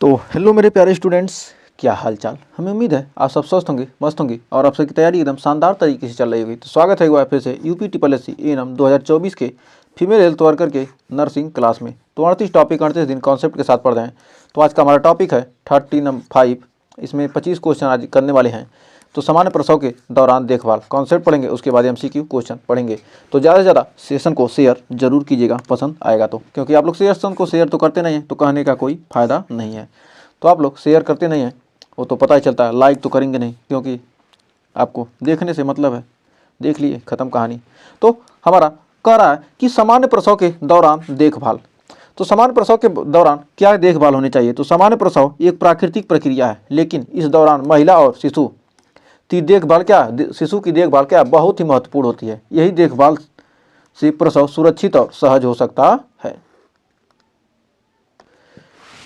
तो हेलो मेरे प्यारे स्टूडेंट्स, क्या हाल चाल। हमें उम्मीद है आप सब स्वस्थ होंगे, मस्त होंगे और आप सबकी तैयारी एकदम शानदार तरीके से चल रही होगी। तो स्वागत है एक बार फिर से यूपी SSC एएनएम 2024 के फीमेल हेल्थ वर्कर के नर्सिंग क्लास में। तो 38 टॉपिक 38 दिन कॉन्सेप्ट के साथ पढ़ रहे हैं। तो आज का हमारा टॉपिक है 35। इसमें 25 क्वेश्चन आज करने वाले हैं। तो सामान्य प्रसव के दौरान देखभाल कॉन्सेप्ट पढ़ेंगे, उसके बाद MCQ क्वेश्चन पढ़ेंगे। तो ज़्यादा से ज़्यादा सेशन को शेयर जरूर कीजिएगा, पसंद आएगा तो, क्योंकि आप लोग सेशन को शेयर तो करते नहीं हैं तो कहने का कोई फ़ायदा नहीं है। तो आप लोग शेयर करते नहीं हैं वो तो पता ही चलता है, लाइक तो करेंगे नहीं, क्योंकि आपको देखने से मतलब है। देख लिए, ख़त्म कहानी। तो हमारा कह रहा है कि सामान्य प्रसव के दौरान देखभाल। तो सामान्य प्रसव के दौरान क्या देखभाल होनी चाहिए। तो सामान्य प्रसव एक प्राकृतिक प्रक्रिया है, लेकिन इस दौरान महिला और शिशु की देखभाल क्या बहुत ही महत्वपूर्ण होती है। यही देखभाल से प्रसव सुरक्षित और सहज हो सकता है।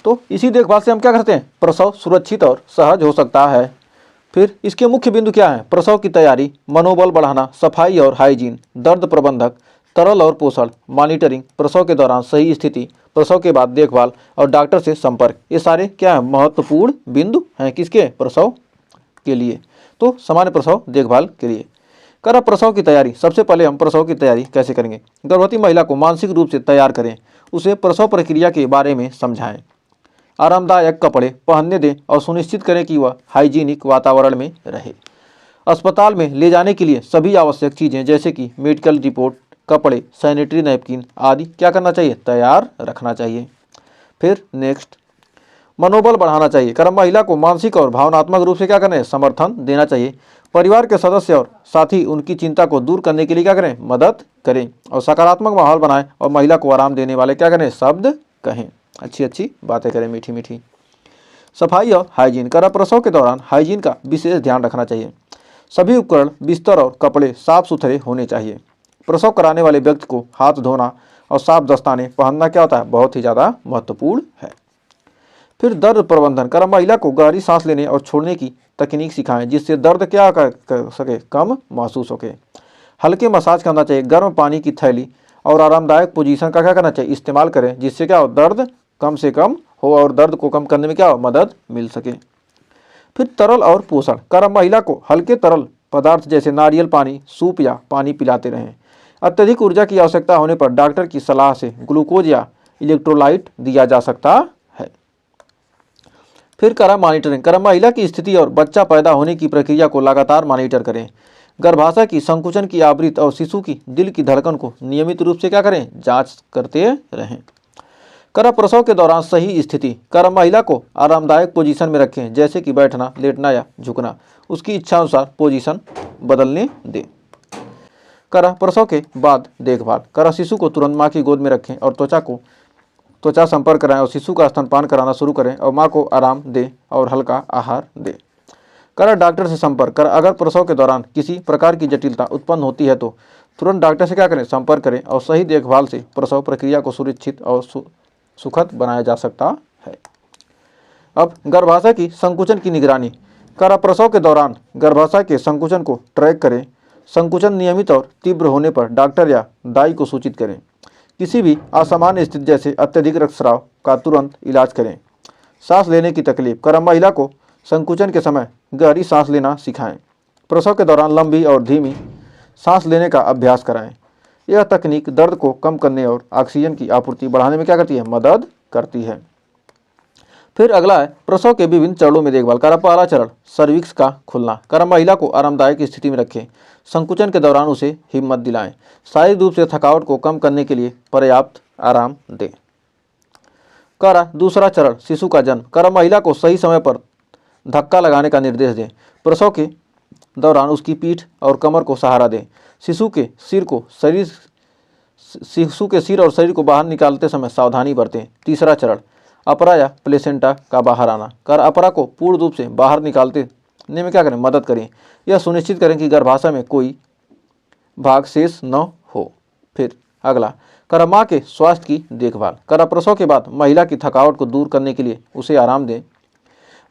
तो इसी देखभाल से हम क्या करते हैं, प्रसव सुरक्षित और सहज हो सकता है। फिर इसके मुख्य बिंदु क्या है, प्रसव की तैयारी, मनोबल बढ़ाना, सफाई और हाइजीन, दर्द प्रबंधक, तरल और पोषण, मॉनिटरिंग, प्रसव के दौरान सही स्थिति, प्रसव के बाद देखभाल और डॉक्टर से संपर्क। ये सारे क्या है, महत्वपूर्ण बिंदु हैं किसके, प्रसव के लिए। तो सामान्य प्रसव देखभाल के लिए करा प्रसव की तैयारी। सबसे पहले हम प्रसव की तैयारी कैसे करेंगे। गर्भवती महिला को मानसिक रूप से तैयार करें, उसे प्रसव प्रक्रिया के बारे में समझाएं, आरामदायक कपड़े पहनने दें और सुनिश्चित करें कि वह हाइजीनिक वातावरण में रहे। अस्पताल में ले जाने के लिए सभी आवश्यक चीज़ें जैसे कि मेडिकल रिपोर्ट, कपड़े, सैनिटरी नैपकिन आदि क्या करना चाहिए, तैयार रखना चाहिए। फिर नेक्स्ट, मनोबल बढ़ाना चाहिए। कर्म महिला को मानसिक और भावनात्मक रूप से क्या करें, समर्थन देना चाहिए। परिवार के सदस्य और साथी उनकी चिंता को दूर करने के लिए क्या करें, मदद करें और सकारात्मक माहौल बनाएं और महिला को आराम देने वाले क्या करें, शब्द कहें, अच्छी अच्छी बातें करें, मीठी मीठी। सफाई और हाइजीन। प्रसव के दौरान हाइजीन का विशेष ध्यान रखना चाहिए। सभी उपकरण, बिस्तर और कपड़े साफ सुथरे होने चाहिए। प्रसव कराने वाले व्यक्ति को हाथ धोना और साफ दस्ताने पहनना क्या होता है, बहुत ही ज़्यादा महत्वपूर्ण है। फिर दर्द प्रबंधन। महिला को गहरी सांस लेने और छोड़ने की तकनीक सिखाएं, जिससे दर्द क्या कर सके, कम महसूस हो सके। हल्के मसाज करना चाहिए। गर्म पानी की थैली और आरामदायक पोजीशन का क्या करना चाहिए, इस्तेमाल करें, जिससे क्या हो, दर्द कम से कम हो और दर्द को कम करने में क्या हो, मदद मिल सके। फिर तरल और पोषण। महिला को हल्के तरल पदार्थ जैसे नारियल पानी, सूप या पानी पिलाते रहें। अत्यधिक ऊर्जा की आवश्यकता होने पर डॉक्टर की सलाह से ग्लूकोज या इलेक्ट्रोलाइट दिया जा सकता है। फिर मॉनिटरिंग। महिला की स्थिति और बच्चा पैदा होने की प्रक्रिया को लगातार मॉनिटर करें। गर्भाशय की संकुचन की आवृत्ति और शिशु की दिल की धड़कन को नियमित रूप से क्या करें, जांच करते रहें। प्रसव के दौरान सही स्थिति। महिला को आरामदायक पोजीशन में रखें, जैसे कि बैठना, लेटना या झुकना। उसकी इच्छा अनुसार पोजीशन बदलने दें। प्रसव के बाद देखभाल। शिशु को तुरंत माँ की गोद में रखें और त्वचा संपर्क कराएं और शिशु का स्तनपान कराना शुरू करें और माँ को आराम दें और हल्का आहार दें। डॉक्टर से संपर्क। अगर प्रसव के दौरान किसी प्रकार की जटिलता उत्पन्न होती है तो तुरंत डॉक्टर से क्या करें, संपर्क करें और सही देखभाल से प्रसव प्रक्रिया को सुरक्षित और सुखद बनाया जा सकता है। अब गर्भाशय की संकुचन की निगरानी। प्रसव के दौरान गर्भाशय के संकुचन को ट्रैक करें। संकुचन नियमित और तीव्र होने पर डॉक्टर या दाई को सूचित करें। किसी भी असामान्य स्थिति जैसे अत्यधिक रक्तस्राव का तुरंत इलाज करें। सांस लेने की तकलीफ। महिला को संकुचन के समय गहरी सांस लेना सिखाएं। प्रसव के दौरान लंबी और धीमी सांस लेने का अभ्यास कराएं। यह तकनीक दर्द को कम करने और ऑक्सीजन की आपूर्ति बढ़ाने में क्या करती है, मदद करती है। फिर अगला है प्रसव के विभिन्न चरणों में देखभाल। पहला चरण, सर्विक्स का खुलना। महिला को आरामदायक स्थिति में रखें। संकुचन के दौरान उसे हिम्मत दिलाएं। शारीरिक रूप से थकावट को कम करने के लिए पर्याप्त आराम दें। दूसरा चरण, शिशु का जन्म। महिला को सही समय पर धक्का लगाने का निर्देश दें। प्रसव के दौरान उसकी पीठ और कमर को सहारा दें। शिशु के सिर और शरीर को बाहर निकालते समय सावधानी बरतें। तीसरा चरण, अपरा या प्लेसेंटा का बाहर आना। अपरा को पूर्ण रूप से बाहर निकालने में क्या करें, मदद करें। यह सुनिश्चित करें कि गर्भाशय में कोई भाग शेष न हो। फिर अगला, माँ के स्वास्थ्य की देखभाल। प्रसव के बाद महिला की थकावट को दूर करने के लिए उसे आराम दें।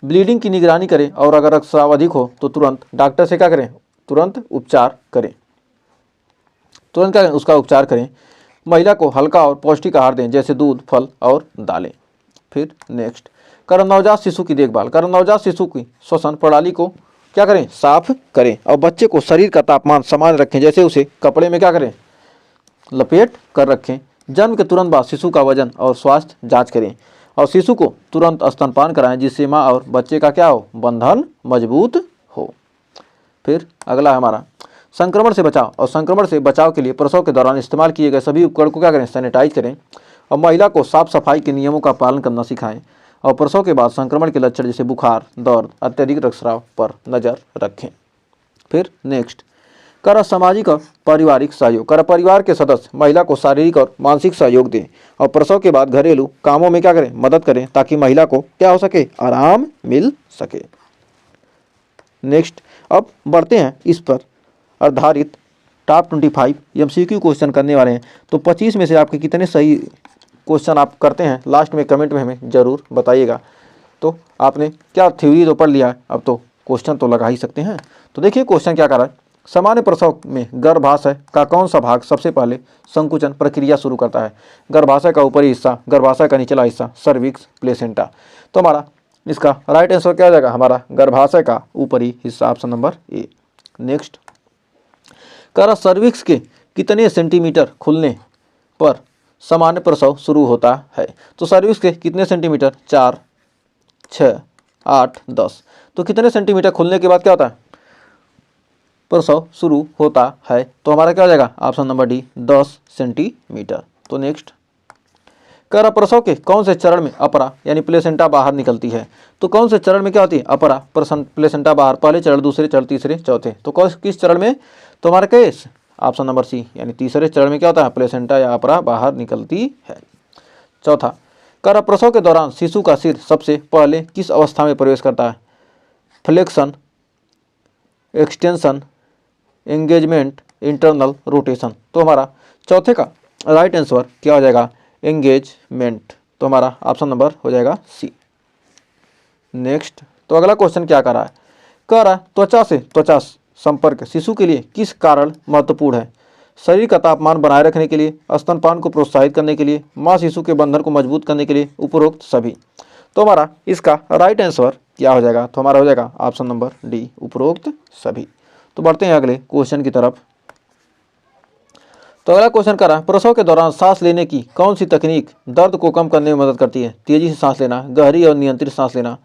ब्लीडिंग की निगरानी करें और अगर रक्तस्राव अधिक हो तो तुरंत डॉक्टर से क्या करें, तुरंत उपचार करें। उसका उपचार करें। महिला को हल्का और पौष्टिक आहार दें, जैसे दूध, फल और दालें। फिर नेक्स्ट, कर नवजात शिशु की देखभाल, कर नवजात शिशु की श्वसन प्रणाली को क्या करें, साफ करें और बच्चे को शरीर का तापमान समान रखें, जैसे उसे कपड़े में क्या करें, लपेट कर रखें। जन्म के तुरंत बाद शिशु का वजन और स्वास्थ्य जांच करें और शिशु को तुरंत स्तनपान कराएं, जिससे माँ और बच्चे का क्या हो, बंधन मजबूत हो। फिर अगला है हमारा संक्रमण से बचाव, और संक्रमण से बचाव के लिए प्रसव के दौरान इस्तेमाल किए गए सभी उपकरण को क्या करें, सैनिटाइज करें और महिला को साफ सफाई के नियमों का पालन करना सिखाएं और प्रसव के बाद संक्रमण के लक्षण जैसे बुखार, दर्द, अत्यधिक रक्तस्राव पर नजर रखें। फिर नेक्स्ट कर सामाजिक और पारिवारिक सहयोग, कर परिवार के सदस्य महिला को शारीरिक और मानसिक सहयोग दें और प्रसव के बाद घरेलू कामों में क्या करें, मदद करें, ताकि महिला को क्या हो सके, आराम मिल सके। नेक्स्ट अब बढ़ते हैं इस पर आधारित टॉप 25 MCQ क्वेश्चन करने वाले हैं। तो 25 में से आपके कितने सही क्वेश्चन आप करते हैं, लास्ट में कमेंट में हमें ज़रूर बताइएगा। तो आपने क्या थ्योरी तो पढ़ लिया है, अब तो क्वेश्चन तो लगा ही सकते हैं। तो देखिए क्वेश्चन क्या कर रहा है, सामान्य प्रसव में गर्भाशय का कौन सा भाग सबसे पहले संकुचन प्रक्रिया शुरू करता है। गर्भाशय का ऊपरी हिस्सा, गर्भाशय का निचला हिस्सा, सर्विक्स, प्लेसेंटा। तो हमारा इसका राइट आंसर क्या हो जाएगा, हमारा गर्भाशय का ऊपरी हिस्सा, ऑप्शन नंबर ए। नेक्स्ट कर सर्विक्स के कितने सेंटीमीटर खुलने पर सामान्य प्रसव शुरू होता है। तो सर्विक्स के कितने सेंटीमीटर, 4, 6, 8, 10। तो कितने सेंटीमीटर खुलने के बाद क्या होता है, प्रसव शुरू होता है। तो हमारा क्या हो जाएगा, ऑप्शन नंबर डी, 10 सेंटीमीटर। तो नेक्स्ट कर प्रसव के कौन से चरण में अपरा यानी प्लेसेंटा बाहर निकलती है। तो कौन से चरण में क्या होती है, अपरा प्लेसेंटा बाहर, पहले चरण, दूसरे चरण, तीसरे, चौथे। तो किस चरण में, तो हमारा केस ऑप्शन नंबर सी यानी तीसरे चरण में क्या होता है, प्लेसेंटा या अपरा बाहर निकलती है। चौथा कर प्रसव के दौरान शिशु का सिर सबसे पहले किस अवस्था में प्रवेश करता है। Flexion, extension, engagement, internal rotation. तो हमारा चौथे का राइट आंसर क्या हो जाएगा, एंगेजमेंट। तो हमारा ऑप्शन नंबर हो जाएगा सी। नेक्स्ट तो अगला क्वेश्चन क्या कर रहा है, कह रहा है त्वचा से त्वचा संपर्क शिशु के लिए किस कारण महत्वपूर्ण है। शरीर का तापमान बनाए रखने के लिए, स्तनपान को प्रोत्साहित करने के लिए, माँ शिशु के बंधन को मजबूत करने के लिए, उपरोक्त सभी। तो हमारा इसका राइट आंसर क्या हो जाएगा, तो हमारा हो जाएगा ऑप्शन नंबर डी, उपरोक्त सभी। तो बढ़ते हैं अगले क्वेश्चन की तरफ। तो अगला क्वेश्चन कर रहा है प्रसव के दौरान सांस लेने की कौन सी तकनीक दर्द को कम करने में मदद करती है। तेजी से सांस लेना, गहरी और नियंत्रित सांस लेना,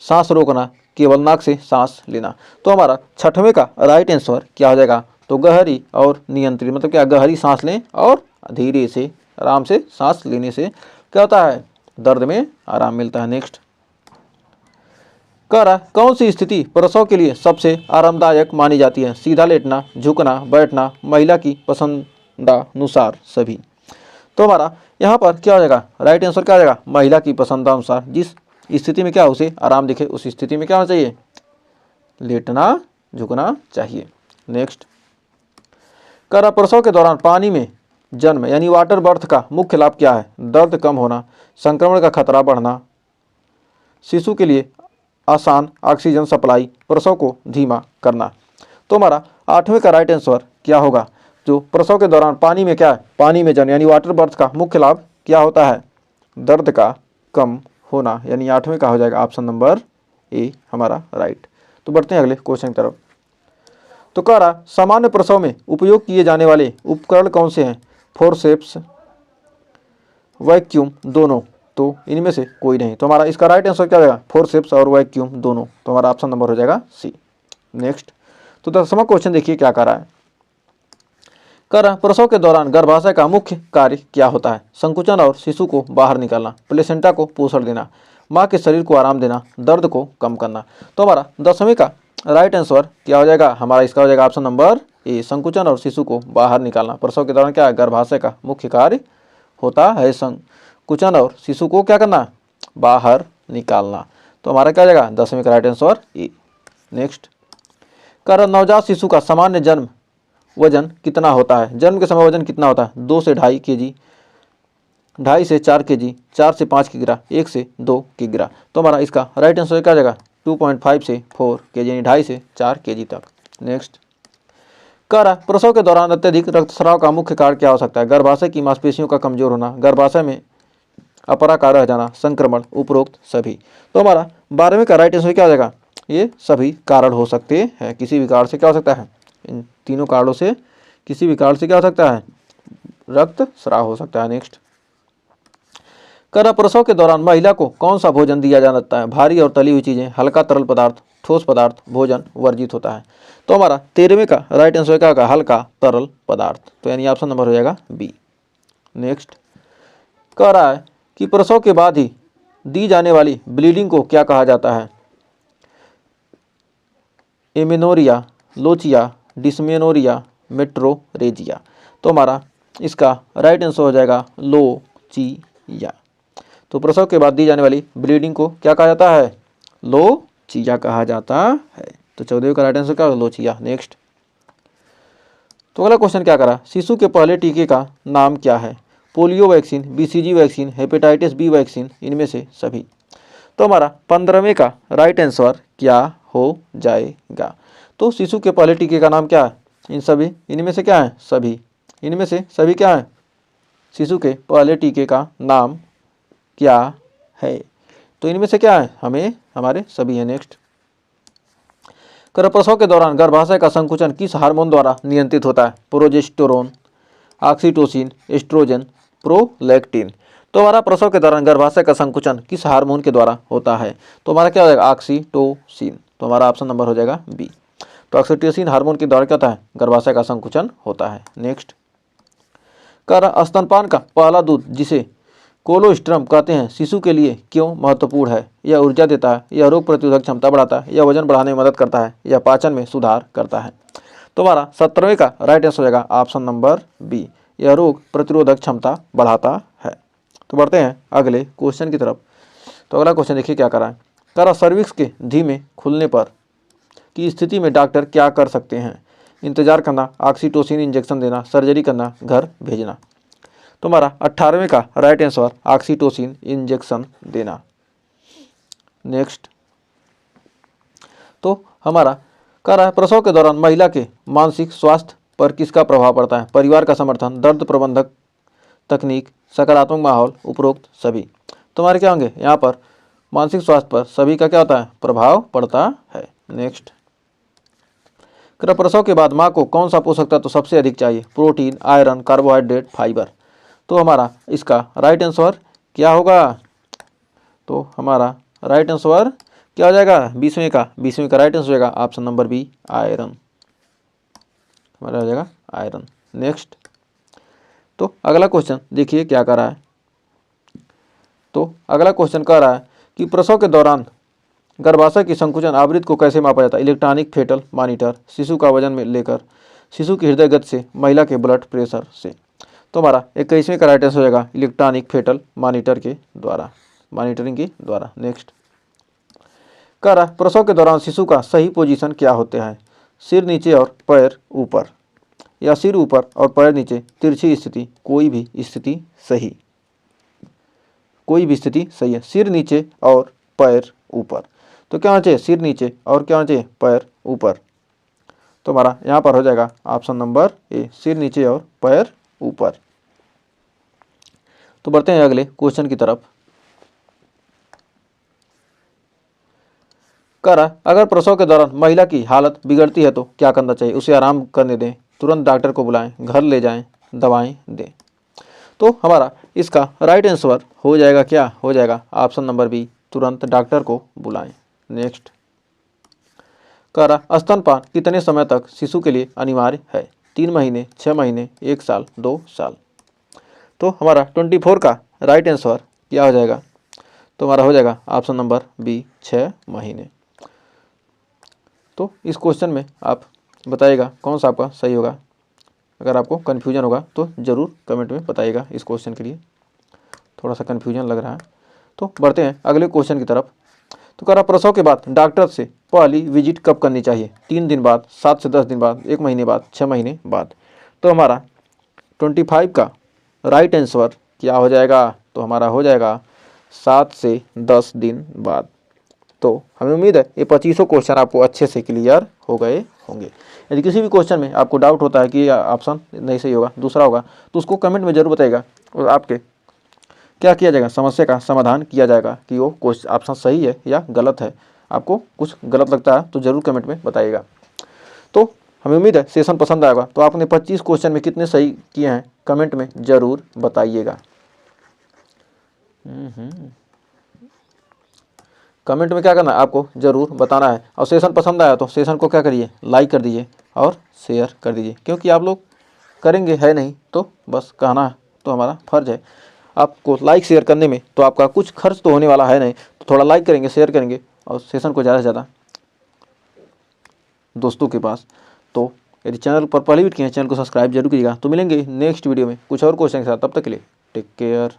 सांस रोकना, केवल नाक से सांस लेना। तो हमारा छठवें का राइट आंसर क्या हो जाएगा, तो गहरी और नियंत्रित, मतलब क्या, गहरी सांस लें और धीरे से आराम से सांस लेने से क्या होता है, दर्द में आराम मिलता है। नेक्स्ट कह रहा है कौन सी स्थिति प्रसव के लिए सबसे आरामदायक मानी जाती है। सीधा लेटना, झुकना, बैठना, महिला की पसंदानुसार सभी। तो हमारा यहाँ पर क्या हो जाएगा, राइट आंसर क्या हो जाएगा, महिला की पसंदानुसार, जिस स्थिति में क्या उसे आराम दिखे उस स्थिति में क्या होना चाहिए, लेटना, झुकना चाहिए। नेक्स्ट कर प्रसव के दौरान पानी में जन्म यानी वाटर बर्थ का मुख्य लाभ क्या है। दर्द कम होना, संक्रमण का खतरा बढ़ना, शिशु के लिए आसान ऑक्सीजन सप्लाई, प्रसव को धीमा करना। तो हमारा आठवें का राइट आंसर क्या होगा, जो प्रसव के दौरान पानी में क्या है, पानी में जन्म यानी वाटर बर्थ का मुख्य लाभ क्या होता है, दर्द का कम होना, यानी आठवें का हो जाएगा ऑप्शन नंबर ए हमारा राइट। तो बढ़ते हैं अगले क्वेश्चन की तरफ। तो कह रहा सामान्य प्रसव में उपयोग किए जाने वाले उपकरण कौन से हैं। फोरसेप्स, वैक्यूम, दोनों। तो इनमें से कोई नहीं। तो हमारा इसका राइट आंसर क्या हो जाएगा, फोरसेप्स और वैक्यूम दोनों। तो हमारा ऑप्शन नंबर हो जाएगा सी। नेक्स्ट तो 10वां क्वेश्चन देखिए क्या कर रहा है, कह रहा प्रसव के दौरान गर्भाशय का मुख्य कार्य क्या होता है। संकुचन और शिशु को बाहर निकालना, प्लेसेंटा को पोषण देना, माँ के शरीर को आराम देना, दर्द को कम करना। तो हमारा 10वें का राइट आंसर क्या हो जाएगा, हमारा इसका हो जाएगा ऑप्शन नंबर ए, संकुचन और शिशु को बाहर निकालना। प्रसव के दौरान क्या है, गर्भाशय का मुख्य कार्य होता है संकुचन और शिशु को क्या करना, बाहर निकालना। तो हमारा क्या हो जाएगा 10वें का राइट आंसर ए। नेक्स्ट कर नवजात शिशु का सामान्य जन्म वजन कितना होता है। जन्म के समय वजन कितना होता है, 2 से 2.5 kg, 2.5 से 4 kg, 4 से 5 किग्रा, 1 से 2 किग्रा। तो हमारा इसका राइट आंसर क्या हो जाएगा 2.5 से 4 kg यानी 2.5 से 4 kg तक। नेक्स्ट कह रहा प्रसव के दौरान अत्यधिक रक्तस्राव का मुख्य कारण क्या हो सकता है। गर्भाशय की मांसपेशियों का कमजोर होना, गर्भाशय में अपराकार रह जाना, संक्रमण, उपरोक्त सभी। तो हमारा 12वें का राइट आंसर क्या हो जाएगा, ये सभी कारण हो सकते हैं। किसी भी कारण से क्या हो सकता है, इन तीनों कारणों से किसी भी कारण से क्या हो सकता है, रक्त स्राव हो सकता है। नेक्स्ट, कर प्रसव के दौरान महिला को कौन सा भोजन दिया जाता है, भारी और तली हुई चीजें, हल्का तरल पदार्थ, ठोस पदार्थ, भोजन वर्जित होता है। तो हमारा 13वें का राइट आंसर क्या होगा, हल्का तरल पदार्थ। तो यानी ऑप्शन नंबर हो जाएगा बी। नेक्स्ट, कह रहा है कि प्रसव के बाद ही दी जाने वाली ब्लीडिंग को क्या कहा जाता है, एमेनोरिया, लोचिया, डिस्मेनोरिया, मेट्रोरेजिया। तो हमारा इसका राइट आंसर हो जाएगा लोचिया। तो प्रसव के बाद दी जाने वाली ब्लीडिंग को क्या कहा जाता है, लोचिया कहा जाता है। तो 14वें का राइट आंसर क्या होगा, लोचिया। नेक्स्ट, तो अगला क्वेश्चन क्या करा, शिशु के पहले टीके का नाम क्या है, polio vaccine, BCG vaccine, hepatitis B vaccine, इनमें से सभी। तो हमारा 15वें का राइट आंसर क्या हो जाएगा, तो शिशु के पहले टीके का नाम क्या है, इन सभी, इनमें से क्या है, सभी, इनमें से सभी क्या है, शिशु के पहले टीके का नाम क्या है, तो इनमें से क्या है, हमें हमारे सभी है। नेक्स्ट, प्रसव के दौरान गर्भाशय का संकुचन किस हार्मोन द्वारा नियंत्रित होता है, प्रोजेस्टेरोन, ऑक्सीटोसिन, एस्ट्रोजन, प्रोलैक्टिन। तो हमारा प्रसव के दौरान गर्भाशय का संकुचन किस हार्मोन के द्वारा होता है, तो हमारा क्या हो जाएगा, ऑक्सीटोसिन। तो हमारा ऑप्शन नंबर हो जाएगा बी। तो ऑक्सीटोसिन हार्मोन के द्वारा क्या होता है, गर्भाशय का संकुचन होता है। नेक्स्ट, स्तनपान का पहला दूध जिसे कोलोस्ट्रम कहते हैं शिशु के लिए क्यों महत्वपूर्ण है, यह ऊर्जा देता है, यह रोग प्रतिरोधक क्षमता बढ़ाता है, यह वजन बढ़ाने में मदद करता है, यह पाचन में सुधार करता है। तो हमारा 17वें का राइट आंसर हो जाएगा ऑप्शन नंबर बी, यह रोग प्रतिरोधक क्षमता बढ़ाता है। तो बढ़ते हैं अगले क्वेश्चन की तरफ। तो अगला क्वेश्चन देखिए क्या करा है, करा सर्विक्स के धीमे खुलने पर की स्थिति में डॉक्टर क्या कर सकते हैं, इंतजार करना, ऑक्सीटोसिन इंजेक्शन देना, सर्जरी करना, घर भेजना। तो हमारा 18वें का राइट आंसर ऑक्सीटोसिन इंजेक्शन देना। नेक्स्ट, तो हमारा कह रहा है प्रसव के दौरान महिला के मानसिक स्वास्थ्य पर किसका प्रभाव पड़ता है, परिवार का समर्थन, दर्द प्रबंधक तकनीक, सकारात्मक माहौल, उपरोक्त सभी। तो हमारे क्या होंगे यहाँ पर, मानसिक स्वास्थ्य पर सभी का क्या होता है, प्रभाव पड़ता है। नेक्स्ट, प्रसव के बाद माँ को कौन सा पोषक तत्व सबसे अधिक चाहिए, प्रोटीन, आयरन, कार्बोहाइड्रेट, फाइबर। तो हमारा इसका राइट आंसर क्या होगा, तो हमारा राइट आंसर क्या हो जाएगा, 20वें का राइट आंसर हो जाएगा ऑप्शन नंबर बी, आयरन। हमारा हो जाएगा आयरन। नेक्स्ट, तो अगला क्वेश्चन देखिए क्या कर रहा है, तो अगला क्वेश्चन कह रहा है कि प्रसव के दौरान गर्भाशय की संकुचन आवृत्ति को कैसे मापा जाता है, इलेक्ट्रॉनिक फेटल मॉनिटर, शिशु का वजन में लेकर, शिशु की हृदय गति से, महिला के ब्लड प्रेशर से। तो हमारा 21वें का राइट आंसर हो जाएगा इलेक्ट्रॉनिक फेटल मॉनिटर के द्वारा, मॉनिटरिंग के द्वारा। नेक्स्ट, कह रहा प्रसव के दौरान शिशु का सही पोजीशन क्या होते हैं, सिर नीचे और पैर ऊपर, या सिर ऊपर और पैर नीचे, तिरछी स्थिति, कोई भी स्थिति सही, कोई भी स्थिति सही है, सिर नीचे और पैर ऊपर। तो क्या होना चाहिए, सिर नीचे और क्या होना चाहिए, पैर ऊपर। तो हमारा यहाँ पर हो जाएगा ऑप्शन नंबर ए, सिर नीचे और पैर ऊपर। तो बढ़ते हैं अगले क्वेश्चन की तरफ। कह रहा अगर प्रसव के दौरान महिला की हालत बिगड़ती है तो क्या करना चाहिए, उसे आराम करने दें, तुरंत डॉक्टर को बुलाएं, घर ले जाएं, दवाएं दें। तो हमारा इसका राइट आंसर हो जाएगा क्या, हो जाएगा ऑप्शन नंबर बी, तुरंत डॉक्टर को बुलाएं। नेक्स्ट, कह रहा स्तनपान कितने समय तक शिशु के लिए अनिवार्य है, 3 महीने, 6 महीने, 1 साल, 2 साल। तो हमारा 24 का राइट आंसर क्या हो जाएगा, तो हमारा हो जाएगा ऑप्शन नंबर बी, 6 महीने। तो इस क्वेश्चन में आप बताइएगा कौन सा आपका सही होगा, अगर आपको कन्फ्यूजन होगा तो ज़रूर कमेंट में बताइएगा। इस क्वेश्चन के लिए थोड़ा सा कन्फ्यूजन लग रहा है। तो बढ़ते हैं अगले क्वेश्चन की तरफ। तो कह रहा प्रसव के बाद डॉक्टर से पहली विजिट कब करनी चाहिए, 3 दिन बाद, 7 से 10 दिन बाद, 1 महीने बाद, 6 महीने बाद। तो हमारा 25 का राइट आंसर क्या हो जाएगा, तो हमारा हो जाएगा 7 से 10 दिन बाद। तो हमें उम्मीद है ये 25 क्वेश्चन आपको अच्छे से क्लियर हो गए होंगे। यदि किसी भी क्वेश्चन में आपको डाउट होता है कि ऑप्शन नहीं सही होगा, दूसरा होगा, तो उसको कमेंट में जरूर बताइएगा और आपके क्या किया जाएगा, समस्या का समाधान किया जाएगा कि वो क्वेश्चन ऑप्शन सही है या गलत है। आपको कुछ गलत लगता है तो ज़रूर कमेंट में बताइएगा। तो हमें उम्मीद है सेशन पसंद आएगा। तो आपने 25 क्वेश्चन में कितने सही किए हैं कमेंट में ज़रूर बताइएगा। कमेंट में क्या करना है, आपको ज़रूर बताना है। और सेशन पसंद आया तो सेशन को क्या करिए, लाइक कर दीजिए और शेयर कर दीजिए, क्योंकि आप लोग करेंगे है नहीं तो बस कहना तो हमारा फ़र्ज़ है। आपको लाइक शेयर करने में तो आपका कुछ खर्च तो होने वाला है नहीं, तो थोड़ा लाइक करेंगे, शेयर करेंगे और सेशन को ज़्यादा से ज़्यादा दोस्तों के पास। तो यदि चैनल पर पहले भी किए हैं, चैनल को सब्सक्राइब जरूर कीजिएगा। तो मिलेंगे नेक्स्ट वीडियो में कुछ और क्वेश्चन के साथ, तब तक के लिए टेक केयर।